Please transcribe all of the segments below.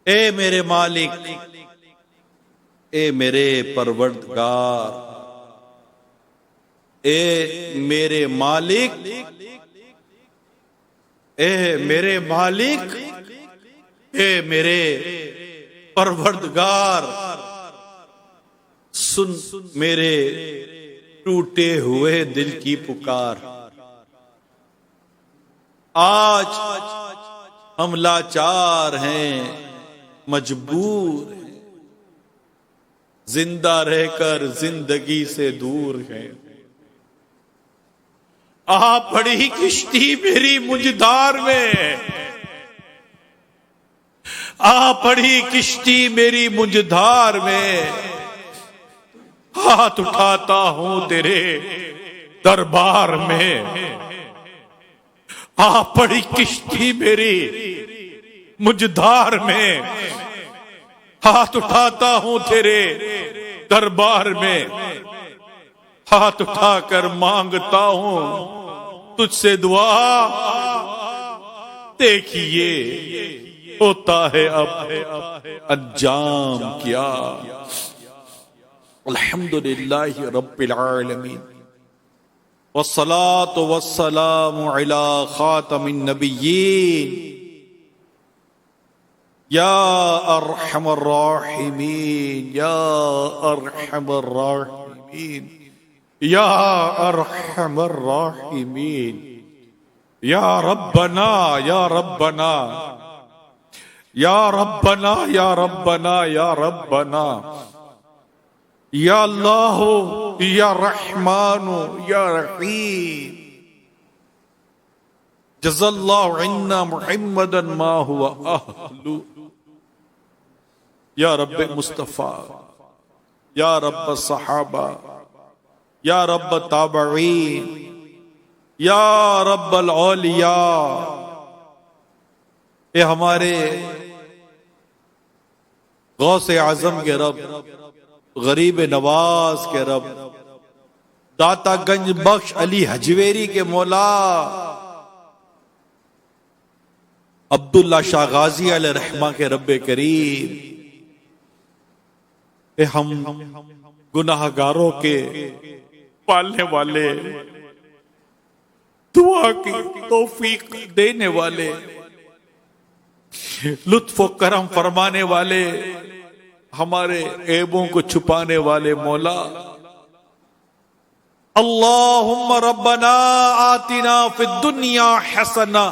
اے میرے مالک، اے میرے پروردگار، اے میرے مالک، اے میرے مالک، اے میرے پروردگار، سن میرے ٹوٹے ہوئے دل کی پکار۔ آج ہم لاچار ہیں، مجبور ہیں، زندہ رہ کر زندگی سے دور ہیں۔ آ پڑی کشتی میری مجھدار میں، آ پڑی کشتی میری مجھدار میں، ہاتھ اٹھاتا ہوں تیرے دربار میں۔ آ پڑی کشتی میری مجھدار میں، ہاتھ اٹھاتا ہوں تیرے دربار میں، ہاتھ اٹھا کر مانگتا ہوں تجھ سے دعا، دیکھیے ہوتا ہے اب انجام کیا۔ الحمدللہ رب العالمین، والصلاة والسلام علی خاتم النبیین، یا ارحم الراحمین، یا ارحم الراحمین، یا ارحم الراحمین، یا ربنا یا ربنا یا ربنا یا ربنا یا ربنا، یا اللہ یا رحمان یا رحیم، جزا اللہ عنا محمدا ما هو اہل، یا رب مصطفیٰ، یا رب صحابہ، یا رب تابعین، یا رب الاولیاء، اے ہمارے غوث اعظم کے رب، غریب نواز کے رب، داتا گنج بخش علی حجویری کے مولا، عبداللہ شاہ غازی علیہ رحمہ کے رب کریم، اے ہم گناہگاروں کے پالنے والے، دعا کی توفیق دینے والے، لطف و کرم فرمانے والے، ہمارے عیبوں کو چھپانے والے مولا، اللہم ربنا آتنا فی الدنیا حسنہ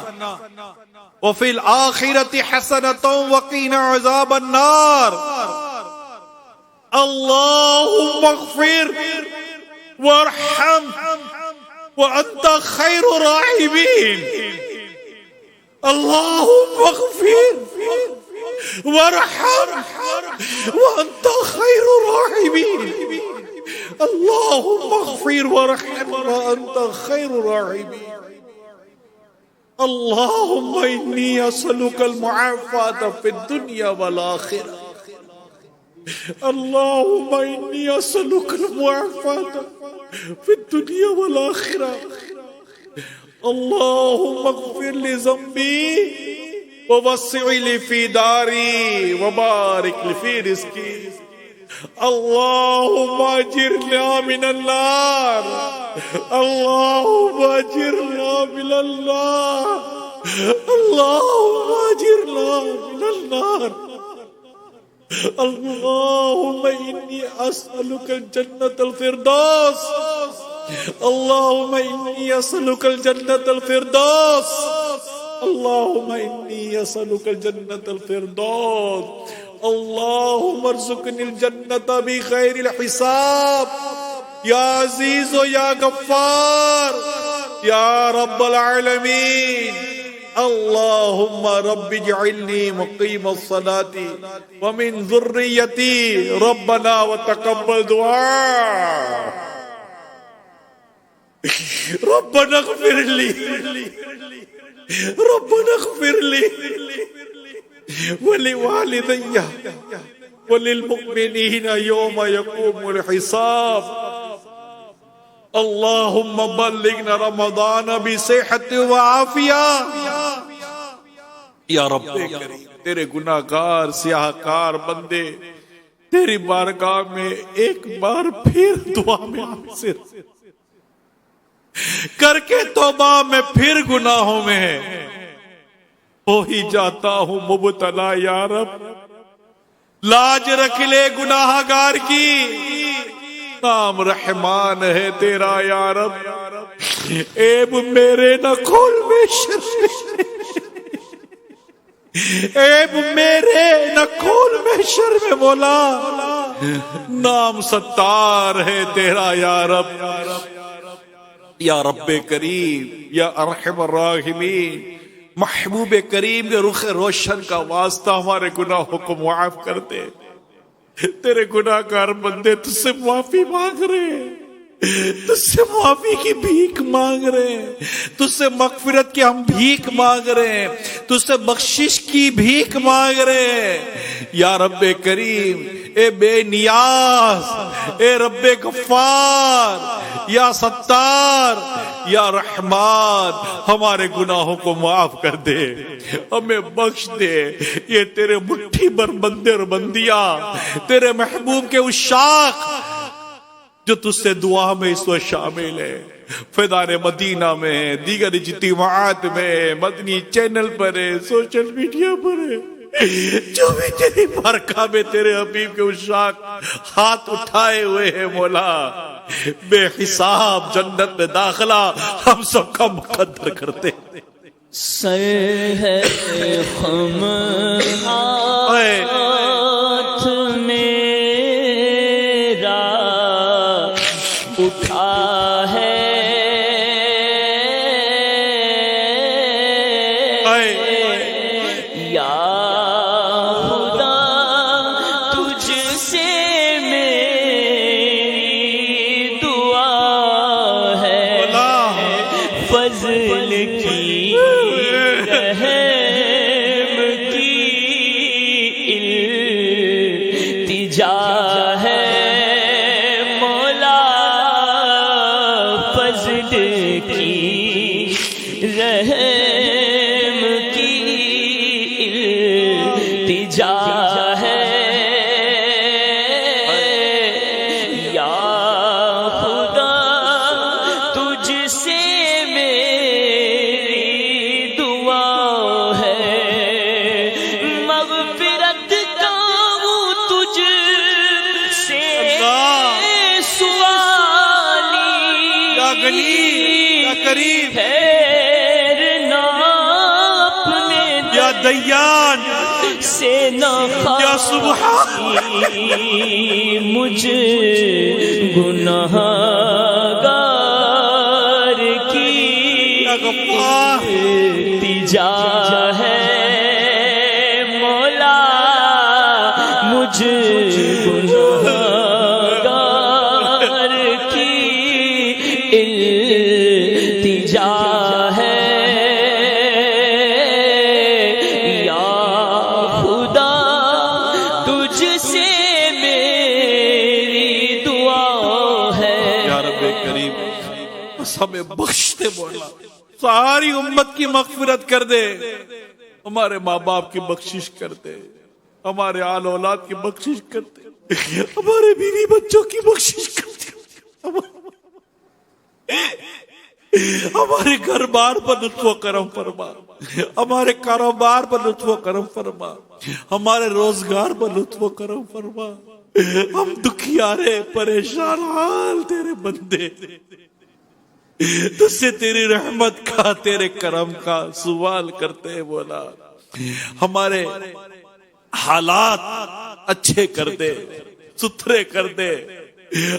وفی الآخرۃ حسنۃ وقنا عذاب النار، اللہم اغفر وارحم وانت خیر الراحمین، اللہم اغفر وارحم وانت خیر الراحمین، اللہم اغفر وارحم وانت خیر الراحمین، اللہم انی اسألک المعافاة فی الدنیا والآخرہ، اللہم انی اسألک المعافاة فی الدنیا والآخرہ، اللہم اغفر لی ذنبی ووسع لی فی داری وبارک لی فی رزقی، اللہم اجرنا من النار، اللہم اجرنا من النار، اللہم اجرنا من النار، اللہم انی اسألک الجنة الفردوس، اللہم انی اسألک الجنة الفردوس، اللہم انی اسألک الجنة الفردوس، اللہم ارزقنی الجنة بغیر الحساب، یا عزیز و یا غفار، یا رب العالمین، اللہم رب اجعلنی مقیم الصلاة ومن ذریتی، ربنا وتقبل دعاء، ربنا اغفر لی، ربنا اغفر لی ولوالدی وللمؤمنین یوم یقوم الحساب، اللہم بلغنا رمضان بصحت وعافیہ، یا رب کریم تیرے گناہگار سیاہ کار بندے تیری بارگاہ میں ایک بار پھر دعا میں حاضر کر کے توبہ میں پھر گناہوں میں ہو ہی جاتا ہوں مبتلا یا رب، لاج رکھ لے گناہگار کی، نام رحمان ہے تیرا یا رب، عیب میرے نہ کھول بے شرم، عیب میرے نہ کھول بے شرم مولا، نام ستار ہے تیرا یا رب، یا رب کریم یا ارحم الراحمین، محبوب کریم کے رخ روشن کا واسطہ ہمارے گناہوں کو معاف کر دے، تیرے گناہگار بندے تجھ سے معافی مانگ رہے ہیں، تجھ سے معافی کی بھیک مانگ رہے ہیں، تجھ سے مغفرت کی ہم بھیک مانگ رہے ہیں، تجھ سے بخشش کی بھیک مانگ رہے ہیں، یا رب کریم اے بے نیاز، اے رب غفار، یا ستار، یا رحمان، ہمارے گناہوں کو معاف کر دے، ہمیں بخش دے، یہ تیرے مٹھی بھر بندے اور بندیاں تیرے محبوب کے عشاق جو تجھ سے دعا میں اس وقت شامل ہے، فیضان مدینہ میں، دیگر اجتماعات میں، مدنی چینل پر ہے، سوشل میڈیا پر ہے، جو بھی تیری بارگاہ میں تیرے حبیب کے عشاق ہاتھ اٹھائے ہوئے ہیں مولا، بے حساب جنت میں داخلہ ہم سب کا مقدر کرتے، سر ہے خم ہاتھ میرا اٹھا ہے، یا خدا تجھ سے میری دعا ہے، فضل کی رحم کی التجا ہے مولا، فضل کی رحم کی التجا ہے، یا خدا تجھ سے میری دعا ہے، مغفرت کا ہوں تجھ سے سوالی، یا غنی یا کریم ٹھہرنا اپنے یا دیان سے نہ یا سبحان، مجھ گناہگار کی یا غفار، التجا ہے مولا، مجھ گناہگار کی التجا ہے، یا خدا تجھ سے میری دعا ہے، یا رب کریم بس ہمیں بخش دے مولا، ساری امت کی مغفرت کر دے، ہمارے ماں باپ کی بخشش کر دے، ہمارے آل اولاد کی بخشش کر دے، ہمارے بیوی بچوں کی بخشش کر دے، ہمارے گھر بار پر لطف و کرم فرما، ہمارے کاروبار پر لطف و کرم فرما، ہمارے روزگار پر لطف و کرم فرما، ہم دکھیارے پریشان حال تیرے بندے تجھ سے تیری رحمت کا تیرے کرم کا سوال کرتے ہیں مولا، ہمارے حالات اچھے کر دے، ستھرے کر دے،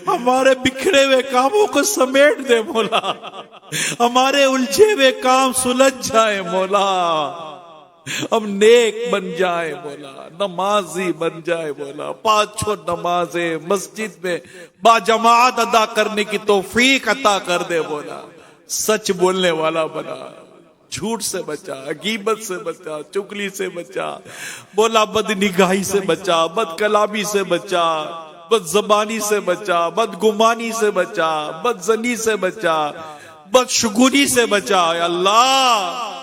ہمارے بکھرے ہوئے کاموں کو سمیٹ دے مولا، ہمارے الجھے ہوئے کام سلجھ جائے مولا، ہم نیک بن جائے مولا، نمازی بن جائے مولا، 5 نمازیں مسجد میں با جماعت ادا کرنے کی توفیق عطا کر دے مولا، سچ بولنے والا بنا، جھوٹ سے بچا، غیبت سے بچا، چگلی سے بچا مولا، بد نگاہی سے بچا، بد کلامی سے بچا، بد زبانی سے بچا، بد گمانی سے بچا، بد زنی سے بچا، بد شگونی سے بچا، اے اللہ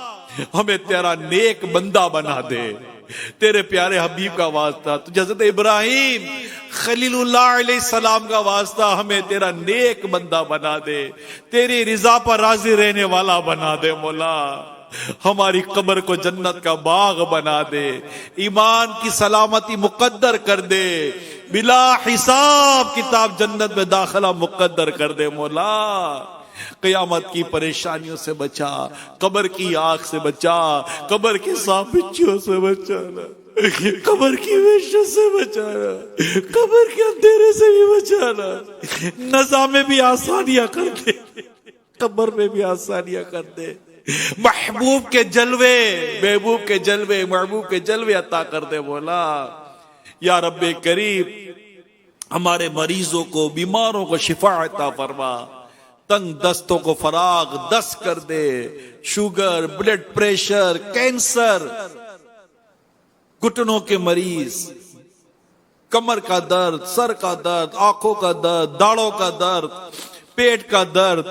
ہمیں تیرا نیک بندہ بنا دے، تیرے پیارے حبیب کا واسطہ، تجھے حضرت ابراہیم خلیل اللہ علیہ السلام کا واسطہ ہمیں تیرا نیک بندہ بنا دے، تیری رضا پر راضی رہنے والا بنا دے مولا، ہماری قبر کو جنت کا باغ بنا دے، ایمان کی سلامتی مقدر کر دے، بلا حساب کتاب جنت میں داخلہ مقدر کر دے مولا، قیامت کی پریشانیوں سے بچا، قبر کی آگ سے بچا، قبر کے سانپ بچھو سے بچانا، قبر کی وحشت سے بچانا، قبر کے اندھیرے سے بھی بچانا، نظام میں بھی آسانیاں کر دے، قبر میں بھی آسانیاں کر دے، محبوب کے جلوے، محبوب کے جلوے، محبوب کے جلوے عطا کر دے مولا۔ یا رب کریم ہمارے مریضوں کو، بیماروں کو شفا عطا فرما، تنگ دستوں کو فراغ دست کر دے، شوگر، بلڈ پریشر، کینسر، گھٹنوں کے مریض، کمر کا درد، سر کا درد، آنکھوں کا درد، داڑھوں کا درد، پیٹ کا درد،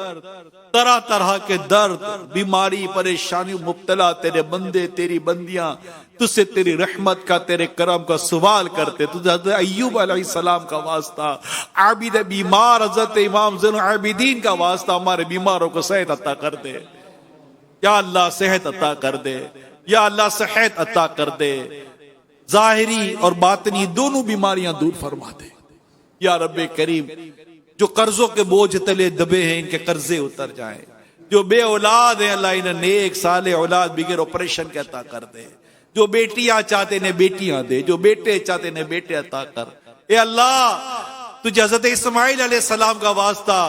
طرح طرح کے درد، بیماری، پریشانی مبتلا تیرے بندے، تیری بندیاں تجھ سے تیری رحمت کا، تیرے کرم کا سوال کرتے، تجھے حضرت ایوب علیہ السلام کا واسطہ، عابد بیمار حضرت امام زین العابدین کا واسطہ ہمارے بیماروں کو صحت عطا کر دے، یا اللہ صحت عطا کر دے، یا اللہ صحت عطا کر دے، ظاہری اور باطنی دونوں بیماریاں دور فرما دے، یا رب کریم جو قرضوں کے بوجھ تلے دبے ہیں ان کے قرضے اتر جائیں، جو بے اولاد ہیں اللہ انہیں نیک صالح اولاد بغیر آپریشن کے عطا کر دے، جو بیٹیاں چاہتے انہیں بیٹیاں دے، جو بیٹے چاہتے انہیں بیٹے عطا کر، اے اللہ تجھے حضرت اسماعیل علیہ السلام کا واسطہ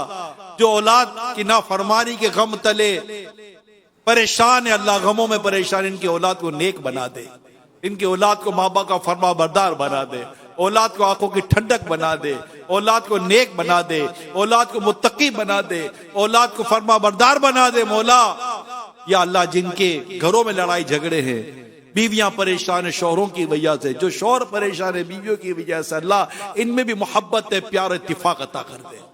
جو اولاد کی نافرمانی کے غم تلے پریشان ہے، اللہ غموں میں پریشان، ان کی اولاد کو نیک بنا دے، ان کی اولاد کو ماں باپ کا فرما بردار بنا دے، اولاد کو آنکھوں کی ٹھنڈک بنا دے، اولاد کو نیک بنا دے، اولاد کو متقی بنا دے، اولاد کو فرما بردار بنا دے مولا۔ یا اللہ جن کے گھروں میں لڑائی جھگڑے ہیں، بیویاں پریشان ہیں شوہروں کی وجہ سے، جو شوہر پریشان ہے بیویوں کی وجہ سے، اللہ ان میں بھی محبت ہے، پیار اتفاق عطا کر دے۔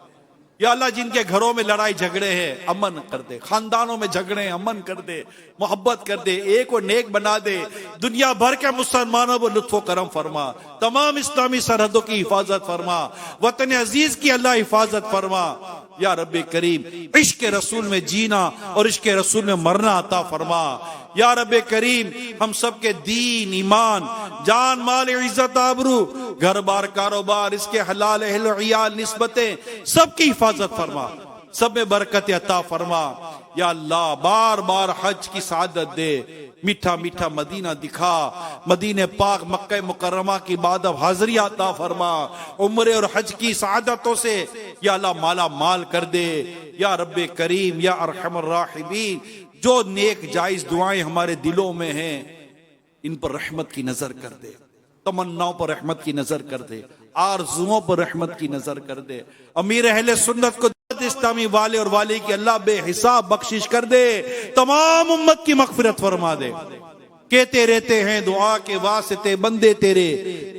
یا اللہ جن کے گھروں میں لڑائی جھگڑے ہیں امن کر دے، خاندانوں میں جھگڑے ہیں امن کر دے، محبت کر دے، ایک و نیک بنا دے، دنیا بھر کے مسلمانوں کو لطف و کرم فرما، تمام اسلامی سرحدوں کی حفاظت فرما، وطن عزیز کی اللہ حفاظت فرما۔ یا رب کریم عشق رسول میں جینا اور عشق رسول میں مرنا عطا فرما۔ یا رب کریم ہم سب کے دین، ایمان، جان، مال، عزت، آبرو، گھر بار، کاروبار، اس کے حلال اہل و عیال، نسبتیں سب کی حفاظت فرما، سب میں برکت عطا فرما۔ یا اللہ بار بار حج کی سعادت دے، میٹھا میٹھا مدینہ دکھا، مدینہ پاک مکہ مکرمہ کی بعد اب حاضری عطا فرما، عمرے اور حج کی سعادتوں سے یا اللہ مالا مال کر دے۔ یا رب کریم یا ارحم الراحمین جو نیک جائز دعائیں ہمارے دلوں میں ہیں ان پر رحمت کی نظر کر دے، تمناؤں پر رحمت کی نظر کر دے، آرزوؤں پر رحمت کی نظر کر دے، امیر اہل سنت کو اسلامی والے اور والی کی اللہ بے حساب بخشش کر دے، تمام امت کی مغفرت فرما دے۔ کہتے رہتے ہیں دعا کے واسطے بندے تیرے،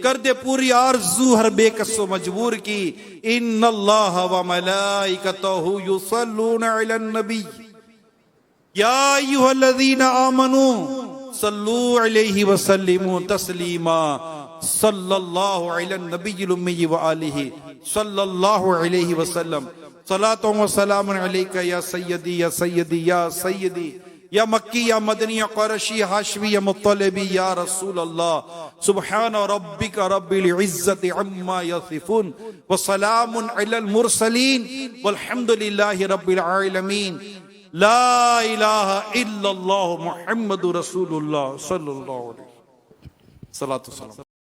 کر دے پوری آرزو ہر بے کس و مجبور کی۔ ان اللہ و ملائکتہ یصلون علی النبی یا ایھا الذین آمنوا صلوا علیہ وسلموا تسلیما، صلی اللہ علی النبی الامی وآلہ صلی اللہ علیہ وسلم، صلاۃ و سلام علیک یا سیدی یا سیدی یا سیدی یا مکی یا مدنی یا قرشی یا ہاشمی یا مطلبی یا رسول اللہ۔ سبحان ربک رب العزت عما یصفون وسلام علی المرسلین والحمد للہ رب العالمین۔ لا الہ الا اللہ محمد رسول اللہ صلی اللہ علیہ وسلم۔ صلاۃ و سلام۔